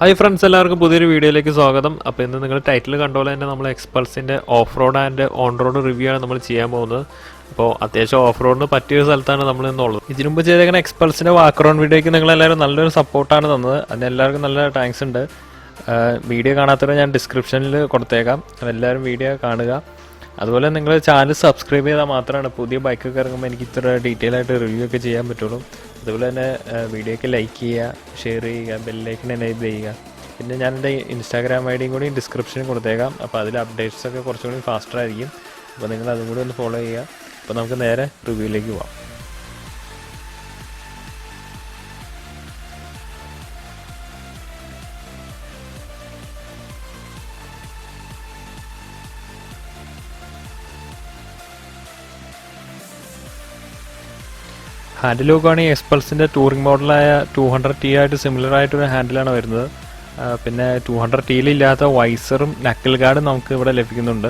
Hi friends, എല്ലാവർക്കും പുതിയൊരു വീഡിയോയിലേക്ക് സ്വാഗതം. അപ്പോൾ ഇന്ന് നിങ്ങൾ ടൈറ്റിൽ കണ്ടോലെ തന്നെ നമ്മൾ എക്സ്പൾസിന്റെ off road and on road review ആണ് നമ്മൾ ചെയ്യാൻ പോകുന്നത്. അപ്പോൾ അത്യാവശ്യം ഓഫ് റോഡിന് പറ്റിയ സ്ഥലത്താണ് നമ്മൾ ഇന്നുള്ളത്. ഇതിനു മുമ്പ് ചെയ്തേക്കുന്ന എക്സ്പൾസിന്റെ വാക്കറൗണ്ട് വീഡിയോയ്ക്ക് നിങ്ങൾ എല്ലാവരും നല്ലൊരു സപ്പോർട്ടാണ് തന്നത്. അതിന് എല്ലാവർക്കും നല്ല താങ്ക്സ് ഉണ്ട്. വീഡിയോ കാണാത്തവരെ ഞാൻ ഡിസ്ക്രിപ്ഷനിൽ കൊടുത്തേക്കാം. എല്ലാവരും വീഡിയോ കാണുക. അതുപോലെ നിങ്ങൾ ചാനൽ സബ്സ്ക്രൈബ് ചെയ്താൽ മാത്രമാണ് പുതിയ ബൈക്കൊക്കെ ഇറങ്ങുമ്പോൾ എനിക്ക് ഇത്ര ഡീറ്റെയിൽ ആയിട്ട് റിവ്യൂ ഒക്കെ ചെയ്യാൻ പറ്റുള്ളൂ. അതുപോലെ തന്നെ വീഡിയോയ്ക്ക് ലൈക്ക് ചെയ്യുക, ഷെയർ ചെയ്യുക, ബെല്ലൈക്കൺ എനേബിൾ ചെയ്യുക. പിന്നെ ഞാൻ എൻ്റെ ഇൻസ്റ്റാഗ്രാം ഐ ഡിയും കൂടി ഡിസ്ക്രിപ്ഷനിൽ കൊടുത്തേക്കാം. അപ്പോൾ അതിൽ അപ്ഡേറ്റ്സ് ഒക്കെ കുറച്ചുകൂടി ഫാസ്റ്റർ ആയിരിക്കും. അപ്പോൾ നിങ്ങൾ അതും കൂടി ഒന്ന് ഫോളോ ചെയ്യുക. അപ്പോൾ നമുക്ക് നേരെ റിവ്യൂയിലേക്ക് പോകാം. ഹാൻഡിൽ നോക്കുകയാണെങ്കിൽ എക്സ്പൾസിൻ്റെ ടൂറിംഗ് മോഡലായ 200T ആയിട്ട് സിമിലർ ആയിട്ടൊരു ഹാൻഡിലാണ് വരുന്നത്. പിന്നെ 200Tയിൽ ഇല്ലാത്ത വൈസറും നക്കിൾ ഗാർഡും നമുക്ക് ഇവിടെ ലഭിക്കുന്നുണ്ട്.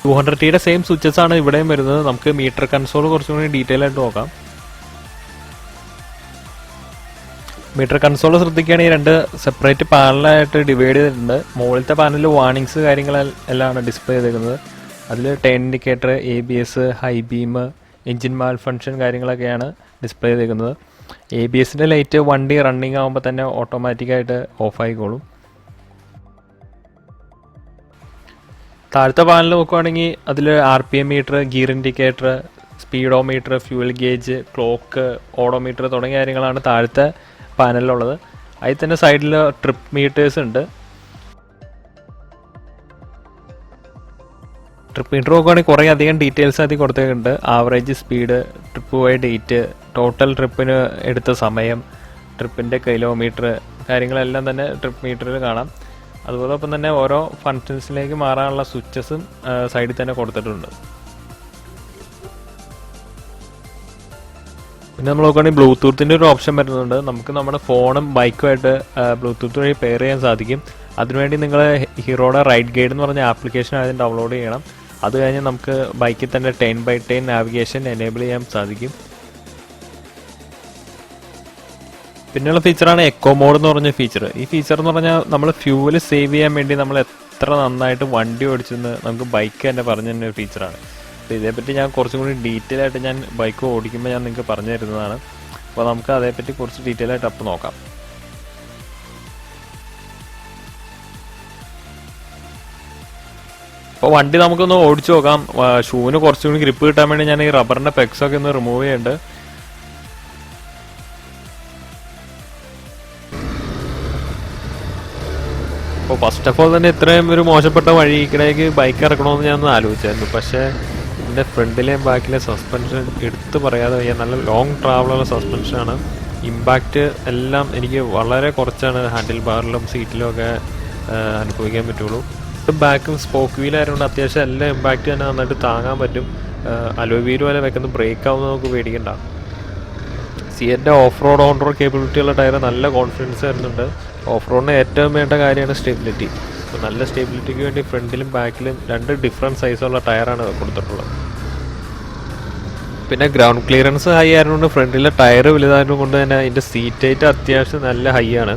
200Tയുടെ സെയിം സ്വിച്ചസ് ആണ് ഇവിടെയും വരുന്നത്. നമുക്ക് മീറ്റർ കൺസോൾ കുറച്ചും കൂടി ഡീറ്റെയിൽ ആയിട്ട് നോക്കാം. മീറ്റർ കൺസോൾ ശ്രദ്ധിക്കുകയാണെങ്കിൽ രണ്ട് സെപ്പറേറ്റ് പാനലായിട്ട് ഡിവൈഡ് ചെയ്തിട്ടുണ്ട്. മുകളിലത്തെ പാനലിൽ വാർണിങ്സ് കാര്യങ്ങളെല്ലാം ഡിസ്പ്ലേ ചെയ്തേക്കുന്നത്. അതിൽ turn indicator, ABS, high beam, engine malfunction കാര്യങ്ങളൊക്കെയാണ് ഡിസ്പ്ലേ ചെയ്തേക്കുന്നത്. ABSൻ്റെ ലൈറ്റ് വണ്ടി റണ്ണിങ് ആകുമ്പോൾ തന്നെ ഓട്ടോമാറ്റിക്കായിട്ട് ഓഫ് ആയിക്കോളും. താഴത്തെ പാനൽ നോക്കുകയാണെങ്കിൽ അതിൽ RPM meter, gear indicator, speedometer, fuel gauge, clock, odometer തുടങ്ങിയ കാര്യങ്ങളാണ് താഴത്തെ പാനലിലുള്ളത്. അതിൽ തന്നെ സൈഡിൽ ട്രിപ്പ് മീറ്റേഴ്സ് ഉണ്ട്. ട്രിപ്പ് മീറ്റർ നോക്കുകയാണെങ്കിൽ കുറേ അധികം ഡീറ്റെയിൽസ് അതിൽ കൊടുത്തിട്ടുണ്ട്. ആവറേജ് സ്പീഡ്, ട്രിപ്പ് പോയ ഡേറ്റ്, ടോട്ടൽ ട്രിപ്പിന് എടുത്ത സമയം, ട്രിപ്പിൻ്റെ കിലോമീറ്റർ കാര്യങ്ങളെല്ലാം തന്നെ ട്രിപ്പ് മീറ്ററിൽ കാണാം. അതുപോലൊപ്പം തന്നെ ഓരോ ഫങ്ഷൻസിലേക്ക് മാറാനുള്ള സ്വിച്ചസും സൈഡിൽ തന്നെ കൊടുത്തിട്ടുണ്ട്. പിന്നെ നമ്മൾ നോക്കുകയാണെങ്കിൽ ബ്ലൂടൂത്തിൻ്റെ ഒരു ഓപ്ഷൻ വരുന്നുണ്ട്. നമുക്ക് നമ്മുടെ ഫോണും ബൈക്കുമായിട്ട് ബ്ലൂടൂത്ത് വഴി പെയർ ചെയ്യാൻ സാധിക്കും. അതിനുവേണ്ടി നിങ്ങൾ ഹീറോയുടെ റൈഡ് ഗൈഡ് എന്ന് പറഞ്ഞ ആപ്ലിക്കേഷൻ ആദ്യം ഡൗൺലോഡ് ചെയ്യണം. അത് കഴിഞ്ഞ് നമുക്ക് ബൈക്കിൽ തന്നെ 10x10 നാവിഗേഷൻ എനേബിൾ ചെയ്യാൻ സാധിക്കും. പിന്നെയുള്ള ഫീച്ചറാണ് എക്കോ മോഡ് എന്ന് പറഞ്ഞ ഫീച്ചർ. ഈ ഫീച്ചർ എന്ന് പറഞ്ഞാൽ നമ്മൾ ഫ്യൂവൽ സേവ് ചെയ്യാൻ വേണ്ടി നമ്മൾ എത്ര നന്നായിട്ട് വണ്ടി ഓടിച്ചെന്ന് നമുക്ക് ബൈക്ക് തന്നെ പറഞ്ഞു തരുന്ന ഒരു ഫീച്ചറാണ്. അപ്പോൾ ഇതേപ്പറ്റി ഞാൻ കുറച്ചും കൂടി ഡീറ്റെയിൽ ആയിട്ട് ഞാൻ ബൈക്ക് ഓടിക്കുമ്പോൾ ഞാൻ നിങ്ങൾക്ക് പറഞ്ഞു തരുന്നതാണ്. അപ്പോൾ നമുക്ക് അതേപ്പറ്റി കുറച്ച് ഡീറ്റെയിൽ ആയിട്ട് അപ്പോൾ നോക്കാം. അപ്പോൾ വണ്ടി നമുക്കൊന്ന് ഓടിച്ചു നോക്കാം. ഷൂവിന് കുറച്ചുകൂടി ഗ്രിപ്പ് കിട്ടാൻ വേണ്ടി ഞാൻ ഈ റബ്ബറിൻ്റെ പെക്സൊക്കെ ഒന്ന് റിമൂവ് ചെയ്യുന്നുണ്ട്. അപ്പോൾ ഫസ്റ്റ് ഓഫ് ഓൾ തന്നെ ഇത്രയും ഒരു മോശപ്പെട്ട വഴിക്കിടേക്ക് ബൈക്ക് ഇറക്കണമെന്ന് ഞാൻ ഒന്ന് ആലോചിച്ചായിരുന്നു. പക്ഷേ എൻ്റെ ഫ്രണ്ടിലെയും ബാക്കിലെ സസ്പെൻഷൻ എടുത്ത് പറയാതെ വയ്യ. നല്ല ലോങ് ട്രാവലുള്ള സസ്പെൻഷനാണ്. ഇമ്പാക്റ്റ് എല്ലാം എനിക്ക് വളരെ കുറച്ചാണ് ഹാൻഡിൽ ബാറിലും സീറ്റിലും ഒക്കെ അനുഭവിക്കാൻ പറ്റുള്ളൂ. ബാക്കും സ്പോക്ക് വീലായതുകൊണ്ട് അത്യാവശ്യം എല്ലാ ഇമ്പാക്റ്റ് തന്നെ നന്നായിട്ട് താങ്ങാൻ പറ്റും. അലോയ് വീല് പോലെ വെക്കുന്ന ബ്രേക്ക് ആവുന്ന നമുക്ക് പേടിക്കണ്ട. സിയൻ്റെ ഓഫ് റോഡ് ഓൺ റോഡ് കേപ്പബിലിറ്റിയുള്ള ടയർ നല്ല കോൺഫിഡൻസ് വരുന്നുണ്ട്. ഓഫ് റോഡിന് ഏറ്റവും വേണ്ട കാര്യമാണ് സ്റ്റെബിലിറ്റി. അപ്പോൾ നല്ല സ്റ്റെബിലിറ്റിക്ക് വേണ്ടി ഫ്രണ്ടിലും ബാക്കിലും രണ്ട് ഡിഫറെൻറ്റ് സൈസുള്ള ടയറാണ് കൊടുത്തിട്ടുള്ളത്. പിന്നെ ഗ്രൗണ്ട് ക്ലിയറൻസ് ഹൈ ആയതുകൊണ്ട് ഫ്രണ്ടിലെ ടയർ വലുതായതുകൊണ്ട് തന്നെ അതിൻ്റെ സീറ്റ് ഹൈറ്റ് അത്യാവശ്യം നല്ല ഹൈ ആണ്.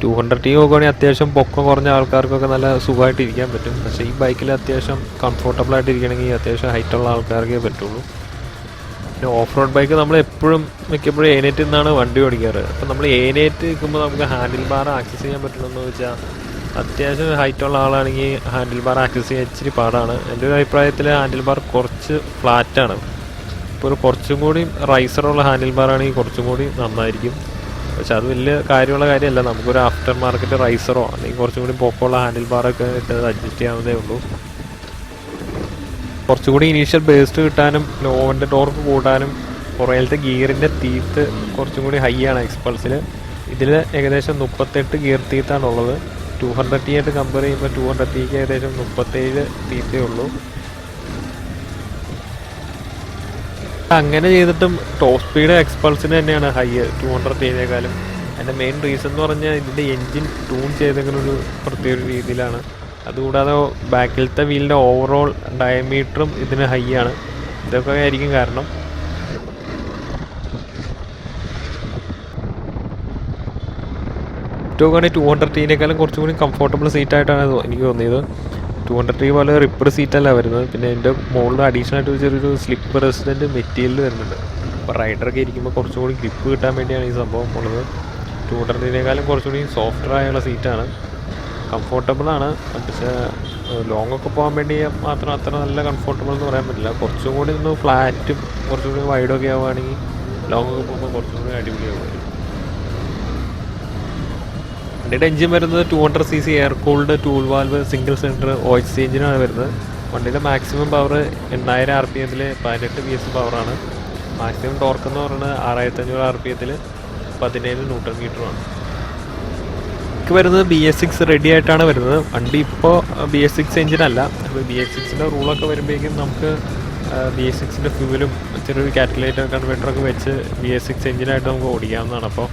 200T നോക്കുകയാണെങ്കിൽ അത്യാവശ്യം പൊക്കം കുറഞ്ഞ ആൾക്കാർക്കൊക്കെ നല്ല സുഖമായിട്ട് ഇരിക്കാൻ പറ്റും. പക്ഷേ ഈ ബൈക്കിൽ അത്യാവശ്യം കംഫർട്ടബിൾ ആയിട്ട് ഇരിക്കണമെങ്കിൽ അത്യാവശ്യം ഹൈറ്റുള്ള ആൾക്കാർക്കേ പറ്റുള്ളൂ. പിന്നെ ഓഫ് റോഡ് ബൈക്ക് നമ്മൾ എപ്പോഴും മിക്കപ്പോഴും ഏനേറ്റിൽ നിന്നാണ് വണ്ടി ഓടിക്കാറ്. അപ്പോൾ നമ്മൾ ഏനേറ്റ് നിൽക്കുമ്പോൾ നമുക്ക് ഹാൻഡിൽ ബാർ ആക്സസ് ചെയ്യാൻ പറ്റുമെന്ന് വെച്ചാൽ അത്യാവശ്യം ഹൈറ്റുള്ള ആളാണെങ്കിൽ ഹാൻഡിൽ ബാർ ആക്സസ് ചെയ്യാൻ ഇച്ചിരി പാടാണ്. എൻ്റെ ഒരു അഭിപ്രായത്തിൽ ഹാൻഡിൽ ബാർ കുറച്ച് ഫ്ലാറ്റാണ്. ഇപ്പോൾ ഒരു കുറച്ചും കൂടി റൈസറുള്ള ഹാൻഡിൽ ബാർ ആണെങ്കിൽ കുറച്ചും കൂടി നന്നായിരിക്കും. പക്ഷെ അത് വലിയ കാര്യമല്ല. നമുക്കൊരു ആഫ്റ്റർ മാർക്കറ്റ് റൈസറോ അല്ലെങ്കിൽ കുറച്ചും കൂടി പൊക്കമുള്ള ഹാൻഡിൽ ബാറൊക്കെ ഇട്ട് അഡ്ജസ്റ്റ് ചെയ്യാവുന്നതേ ഉള്ളൂ. കുറച്ചുകൂടി ഇനീഷ്യൽ ബേസ്റ്റ് കിട്ടാനും ലോവിൻ്റെ ടോർക്ക് കൂട്ടാനും പുറകിലത്തെ ഗിയറിൻ്റെ തീത്ത് കുറച്ചും കൂടി ഹൈ ആണ് എക്സ്പൾസിൽ. ഇതിൽ ഏകദേശം 38 ഗിയർ തീത്താണുള്ളത്. 200T ആയിട്ട് കമ്പയർ ചെയ്യുമ്പോൾ 200Tക്ക് ഏകദേശം 37 തീത്തേ ഉള്ളൂ. അങ്ങനെ ചെയ്തിട്ടും ടോപ്പ് സ്പീഡ് എക്സ്പൾസിന് തന്നെയാണ് ഹൈ 200Tയേക്കാളും. അതിൻ്റെ മെയിൻ റീസൺ എന്ന് പറഞ്ഞാൽ ഇതിൻ്റെ എൻജിൻ ട്യൂൺ ചെയ്തേക്കുന്ന ഒരു പ്രത്യേക രീതിയിലാണ്. അതുകൂടാതെ ബാക്കിലത്തെ വീലിൻ്റെ ഓവറോൾ ഡയമീറ്ററും ഇതിന് ഹൈ ആണ്. ഇതൊക്കെ ആയിരിക്കും കാരണം. സീറ്റ് നോക്കുകയാണെങ്കിൽ 200Tനേക്കാളും കുറച്ചും കൂടി കംഫർട്ടബിൾ സീറ്റായിട്ടാണ് എനിക്ക് തോന്നിയത്. 200T പോലെ റിപ്പർ സീറ്റല്ല വരുന്നത്. പിന്നെ എൻ്റെ മുകളിൽ അഡീഷണൽ ആയിട്ട് ചെറിയൊരു സ്ലിപ്പ് റെസിഡൻറ്റ് മെറ്റീരിയൽ വരുന്നുണ്ട്. അപ്പോൾ റൈഡറൊക്കെ ഇരിക്കുമ്പോൾ കുറച്ചും കൂടി ഗ്രിപ്പ് കിട്ടാൻ വേണ്ടിയാണ് ഈ സംഭവം ഉള്ളത്. 200Tനേക്കാളും കുറച്ചുകൂടി സോഫ്റ്റർ ആയുള്ള സീറ്റാണ്, കംഫർട്ടബിളാണ്. പക്ഷേ ലോങ് ഒക്കെ പോകാൻ വേണ്ടി മാത്രം അത്ര നല്ല കംഫർട്ടബിൾ എന്ന് പറയാൻ പറ്റില്ല. കുറച്ചും കൂടി ഒന്ന് ഫ്ലാറ്റും കുറച്ചും കൂടി വൈഡൊക്കെ ആവുകയാണെങ്കിൽ ലോങ് ഒക്കെ പോകുമ്പോൾ കുറച്ചും കൂടി അടിപൊളിയാവുമായിരുന്നു. വണ്ടിയുടെ എഞ്ചിൻ വരുന്നത് 200cc air cooled tool valve single cylinder OHC എഞ്ചിനാണ് വരുന്നത്. വണ്ടിയുടെ മാക്സിമം പവർ 8000 RPM 18 PS പവറാണ്. മാക്സിമം ടോർക്ക് എന്ന് പറയുന്നത് 6500 RPM 17 Nm. വരുന്നത് BS6 റെഡി ആയിട്ടാണ് വരുന്നത്. വണ്ടി ഇപ്പോൾ BS6 എഞ്ചിനല്ല. അപ്പോൾ BS6ൻ്റെ റൂളൊക്കെ വരുമ്പോഴേക്കും നമുക്ക് BS6ൻ്റെ ഫ്യൂവലും ചെറിയൊരു കാറ്റലൈറ്റർ കൺവെർട്ടറൊക്കെ വെച്ച് BS6 എഞ്ചിനായിട്ട് നമുക്ക് ഓടിക്കാവുന്നതാണ്. അപ്പോൾ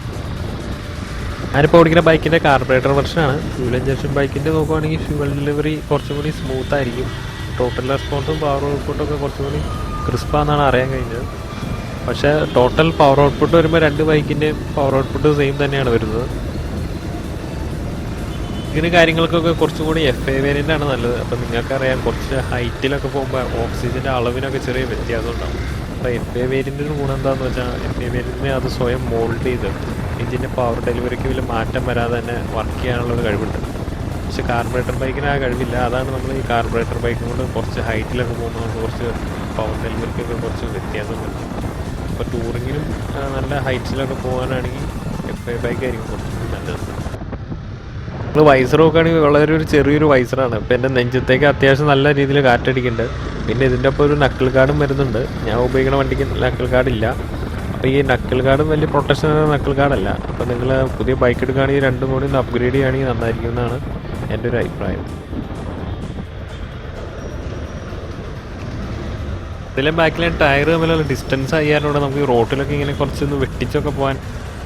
ഞാനിപ്പോൾ ഓടിക്കുന്ന ബൈക്കിൻ്റെ കാർബറേറ്റർ വെർഷനാണ്. ഫ്യൂൽ ഇഞ്ചക്ഷൻ ബൈക്കിൻ്റെ നോക്കുവാണെങ്കിൽ ഫ്യൂവൽ ഡെലിവറി കുറച്ചും കൂടി സ്മൂത്ത് ആയിരിക്കും. ടോട്ടൽ റെസ്പോൺസും പവർ ഔട്ട്പുട്ടൊക്കെ കുറച്ചും കൂടി ക്രിസ്പാന്നാണ് അറിയാൻ കഴിഞ്ഞത്. പക്ഷേ ടോട്ടൽ പവർ ഔട്ട്പുട്ട് വരുമ്പോൾ രണ്ട് ബൈക്കിൻ്റെയും പവർ ഔട്ട്പുട്ട് സെയിം തന്നെയാണ് വരുന്നത്. ഇങ്ങനെ കാര്യങ്ങൾക്കൊക്കെ കുറച്ചും കൂടി FA വേരിയൻ്റാണ് നല്ലത്. അപ്പോൾ നിങ്ങൾക്കറിയാം കുറച്ച് ഹൈറ്റിലൊക്കെ പോകുമ്പോൾ ഓക്സിജൻ്റെ അളവിനൊക്കെ ചെറിയ വ്യത്യാസം ഉണ്ടാകും. അപ്പോൾ FA വേരിയൻറ്റിന് ഗുണം എന്താണെന്ന് വെച്ചാൽ FA വേരിയൻറ്റിന് അത് സ്വയം മോൾഡ് ചെയ്ത് എഞ്ചിൻ്റെ പവർ ഡെലിവറിക്ക് വലിയ മാറ്റം വരാതെ തന്നെ വർക്ക് ചെയ്യാനുള്ളൊരു കഴിവുണ്ട്. പക്ഷേ കാർബറേറ്റർ ബൈക്കിന് ആ കഴിവില്ല. അതാണ് നമ്മൾ ഈ കാർബറേറ്റർ ബൈക്കും കൊണ്ട് കുറച്ച് ഹൈറ്റിലൊക്കെ പോകുമ്പോൾ നമുക്ക് കുറച്ച് പവർ ഡെലിവറിക്കൊക്കെ കുറച്ച് വ്യത്യാസം വരും. അപ്പോൾ ടൂറിങ്ങിനും നല്ല ഹൈറ്റ്സിലൊക്കെ പോകാനാണെങ്കിൽ FA ബൈക്കായിരിക്കും കുറച്ചുകൂടി നല്ലത്. നമ്മൾ വൈസർ നോക്കുകയാണെങ്കിൽ വളരെ ഒരു ചെറിയൊരു വൈസറാണ്. ഇപ്പോൾ എൻ്റെ നെഞ്ചത്തേക്ക് അത്യാവശ്യം നല്ല രീതിയിൽ കാറ്റടിക്കുന്നുണ്ട്. പിന്നെ ഇതിൻ്റെ ഒപ്പം ഒരു നക്കിൾ ഗാർഡും വരുന്നുണ്ട്. ഞാൻ ഉപയോഗിക്കുന്ന വണ്ടിക്ക് നക്കിൾ ഗാർഡില്ല. അപ്പോൾ ഈ നക്കിൾ ഗാർഡും വലിയ പ്രൊട്ടക്ഷൻ നക്കിൾ ഗാർഡല്ല. അപ്പോൾ നിങ്ങൾ പുതിയ ബൈക്ക് എടുക്കുകയാണെങ്കിൽ രണ്ടും കൂടി ഒന്ന് അപ്ഗ്രേഡ് ചെയ്യുകയാണെങ്കിൽ നന്നായിരിക്കും എന്നാണ് എൻ്റെ ഒരു അഭിപ്രായം. ഇതിലെ ബാക്കിലെ ടയർ തമ്മിലുള്ള ഡിസ്റ്റൻസ് ആയതുകൊണ്ട് നമുക്ക് ഈ റോട്ടിലൊക്കെ ഇങ്ങനെ കുറച്ചൊന്ന് വെട്ടിച്ചൊക്കെ പോകാൻ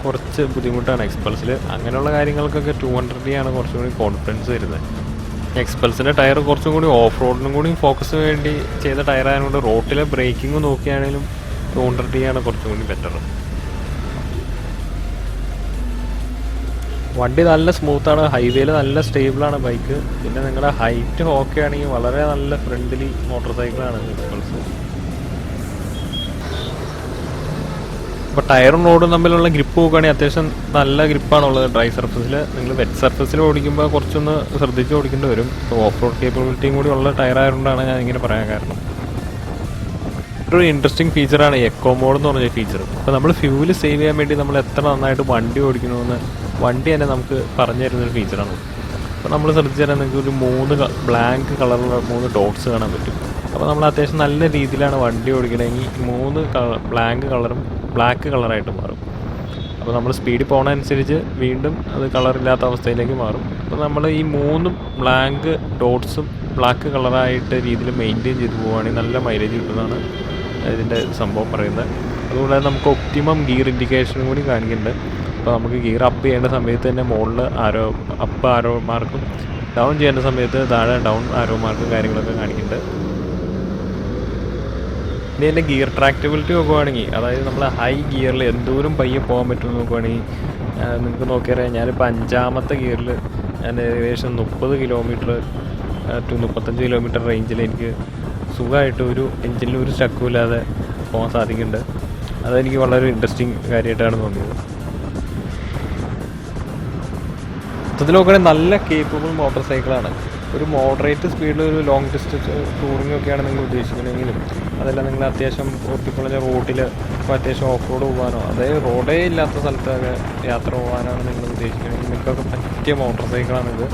കുറച്ച് ബുദ്ധിമുട്ടാണ് എക്സ്പൾസിൽ. അങ്ങനെയുള്ള കാര്യങ്ങൾക്കൊക്കെ 200D ആണ് കുറച്ചും കൂടി കോൺഫിഡൻസ് വരുന്നത്. എക്സ്പൾസിൻ്റെ ടയർ കുറച്ചും കൂടി ഓഫ് റോഡിനും കൂടി ഫോക്കസിന് വേണ്ടി ചെയ്ത ടയറായതുകൊണ്ട് റോട്ടിലെ ബ്രേക്കിംഗ് നോക്കിയാണെങ്കിലും 200D ആണ് കുറച്ചും കൂടി ബെറ്റർ. വണ്ടി നല്ല സ്മൂത്താണ്, ഹൈവേയിൽ നല്ല സ്റ്റേബിളാണ് ബൈക്ക്. പിന്നെ നിങ്ങളുടെ ഹൈറ്റ് ഓക്കെ ആണെങ്കിൽ വളരെ നല്ല ഫ്രണ്ട്ലി മോട്ടോർ സൈക്കിളാണ് എക്സ്പൾസ്. അപ്പോൾ ടയറും റോഡും തമ്മിലുള്ള ഗ്രിപ്പ് നോക്കുകയാണെങ്കിൽ അത്യാവശ്യം നല്ല ഗ്രിപ്പാണുള്ളത് ഡ്രൈ സർഫസിൽ. നിങ്ങൾ വെറ്റ് സർഫസിൽ ഓടിക്കുമ്പോൾ കുറച്ചൊന്ന് ശ്രദ്ധിച്ച് ഓടിക്കേണ്ടി വരും. ഓഫ് റോഡ് കേപ്പബിലിറ്റിയും കൂടി ഉള്ള ടയറായതുകൊണ്ടാണ് ഞാൻ ഇങ്ങനെ പറയാൻ കാരണം. ഒരു ഇൻട്രസ്റ്റിംഗ് ഫീച്ചറാണ് എക്കോ മോഡ് എന്ന് പറഞ്ഞ ഫീച്ചർ. അപ്പോൾ നമ്മൾ ഫ്യൂവൽ സേവ് ചെയ്യാൻ വേണ്ടി നമ്മൾ എത്ര നന്നായിട്ട് വണ്ടി ഓടിക്കണമെന്ന് വണ്ടി തന്നെ നമുക്ക് പറഞ്ഞു തരുന്നൊരു ഫീച്ചറാണ്. അപ്പോൾ നമ്മൾ ശ്രദ്ധിച്ചു തരാൻ നിങ്ങൾക്ക് ഒരു 3 ബ്ലാങ്ക് കളറുള്ള 3 ഡോട്ട്സ് കാണാൻ പറ്റും. അപ്പോൾ നമ്മൾ അത്യാവശ്യം നല്ല രീതിയിലാണ് വണ്ടി ഓടിക്കണമെങ്കിൽ 3 ബ്ലാങ്ക് കളറും ബ്ലാക്ക് കളറായിട്ട് മാറും. അപ്പോൾ നമ്മൾ സ്പീഡിൽ പോകുന്നതനുസരിച്ച് വീണ്ടും അത് കളറില്ലാത്ത അവസ്ഥയിലേക്ക് മാറും. അപ്പോൾ നമ്മൾ ഈ 3 ബ്ലാങ്ക് ഡോട്ട്സും ബ്ലാക്ക് കളറായിട്ട് രീതിയിൽ മെയിൻറ്റെയിൻ ചെയ്ത് പോവുകയാണെങ്കിൽ നല്ല മൈലേജ് കിട്ടുന്നതാണ് ഇതിൻ്റെ സംഭവം പറയുന്നത്. അതുകൊണ്ട് നമുക്ക് ഒപ്റ്റിമം ഗിയർ ഇൻഡിക്കേഷനും കൂടി കാണിക്കുന്നുണ്ട്. അപ്പോൾ നമുക്ക് ഗിയർ അപ്പ് ചെയ്യേണ്ട സമയത്ത് തന്നെ മുകളിൽ അപ്പ് ആരോ മാർക്കും ഡൗൺ ചെയ്യേണ്ട സമയത്ത് താഴെ ഡൗൺ ആരോ മാർക്കും കാര്യങ്ങളൊക്കെ കാണിക്കുന്നുണ്ട്. ഇനി എൻ്റെ ഗിയർ ട്രാക്റ്റബിലിറ്റി നോക്കുവാണെങ്കിൽ, അതായത് നമ്മൾ ഹൈ ഗിയറിൽ എന്തോരം പയ്യെ പോകാൻ പറ്റുമെന്ന് നോക്കുവാണെങ്കിൽ നിങ്ങൾക്ക് നോക്കിയറിയാം. ഞാനിപ്പോൾ 5ാമത്തെ ഗിയറിൽ ഞാൻ ഏകദേശം 30 കിലോമീറ്റർ ടു 35 കിലോമീറ്റർ റേഞ്ചിൽ എനിക്ക് സുഖമായിട്ട് ഒരു എഞ്ചിനിൽ ഒരു സ്റ്റക്കും ഇല്ലാതെ പോകാൻ സാധിക്കുന്നുണ്ട്. അതെനിക്ക് വളരെ ഇൻട്രസ്റ്റിംഗ് കാര്യമായിട്ടാണ് തോന്നിയത്. മൊത്തത്തിൽ നോക്കുകയാണെങ്കിൽ നല്ല കേപ്പബിൾ മോട്ടോർ സൈക്കിളാണ്. ഒരു മോഡറേറ്റ് സ്പീഡിൽ ഒരു ലോങ് ഡിസ്റ്റൻസ് ടൂറിംഗ് ഒക്കെയാണ് നിങ്ങൾ ഉദ്ദേശിക്കണമെങ്കിലും, അതെല്ലാം നിങ്ങൾ അത്യാവശ്യം ഒട്ടിപ്പൊളിഞ്ഞ റോഡിൽ ഇപ്പോൾ അത്യാവശ്യം ഓഫ് റോഡ് പോകാനോ അതായത് റോഡേ ഇല്ലാത്ത സ്ഥലത്തൊക്കെ യാത്ര പോകാനാണ് നിങ്ങൾ ഉദ്ദേശിക്കണമെങ്കിൽ നിങ്ങൾക്കൊക്കെ പറ്റിയ മോട്ടോർ സൈക്കിളാണിത്.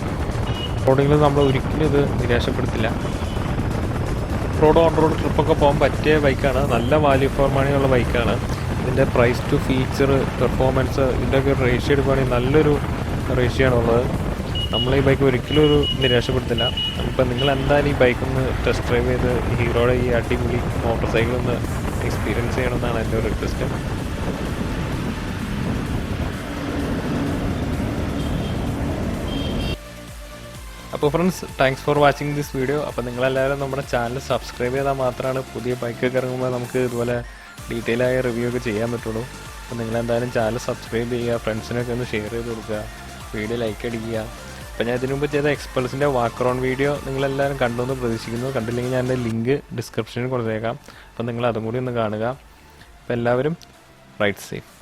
റോഡിൽ നമ്മൾ ഒരിക്കലും ഇത് നിരാശപ്പെടുത്തില്ല. ഓഫ് റോഡ് ഓൺ റോഡ് ട്രിപ്പൊക്കെ പോകാൻ പറ്റിയ ബൈക്കാണ്. നല്ല വാല്യൂ ഫോർ മണി ഉള്ള ബൈക്കാണ്. ഇതിൻ്റെ പ്രൈസ് ടു ഫീച്ചർ പെർഫോമൻസ് ഇതിൻ്റെയൊക്കെ റേഷ്യോ എടുക്കുകയാണെങ്കിൽ നല്ലൊരു റേഷ്യോ ആണുള്ളത്. നമ്മൾ ഈ ബൈക്ക് ഒരിക്കലും ഒരു നിരാശപ്പെടുത്തില്ല. ഇപ്പം നിങ്ങൾ എന്തായാലും ഈ ബൈക്കൊന്ന് ടെസ്റ്റ് ഡ്രൈവ് ചെയ്ത് ഹീറോയുടെ ഈ അടിപൊളി മോട്ടോർ സൈക്കിൾ ഒന്ന് എക്സ്പീരിയൻസ് ചെയ്യണമെന്നാണ് എൻ്റെ ഒരു റിക്വസ്റ്റ്. അപ്പോൾ friends, thanks for watching this video. അപ്പോൾ നിങ്ങളെല്ലാവരും നമ്മുടെ ചാനൽ സബ്സ്ക്രൈബ് ചെയ്താൽ മാത്രമാണ് പുതിയ ബൈക്കൊക്കെ ഇറങ്ങുമ്പോൾ നമുക്ക് ഇതുപോലെ ഡീറ്റെയിൽ ആയ റിവ്യൂ ഒക്കെ ചെയ്യാൻ പറ്റുള്ളൂ. അപ്പോൾ നിങ്ങളെന്തായാലും ചാനൽ സബ്സ്ക്രൈബ് ചെയ്യുക, ഫ്രണ്ട്സിനൊക്കെ ഒന്ന് ഷെയർ ചെയ്ത് കൊടുക്കുക. വീഡിയോ ലൈക്ക് അടിക്കുക. അപ്പോൾ ഞാൻ ഇതിനു മുമ്പ് ചെയ്ത എക്സ്പൾസിൻ്റെ വാക്കറൗണ്ട് വീഡിയോ നിങ്ങളെല്ലാവരും കണ്ടു എന്ന് പ്രതീക്ഷിക്കുന്നു. കണ്ടില്ലെങ്കിൽ ഞാൻ എൻ്റെ ലിങ്ക് ഡിസ്ക്രിപ്ഷനിൽ കൊടുത്തേക്കാം. അപ്പോൾ നിങ്ങൾ അതും കൂടി ഒന്ന് കാണുക. അപ്പോൾ എല്ലാവരും റൈഡ് സേഫ്.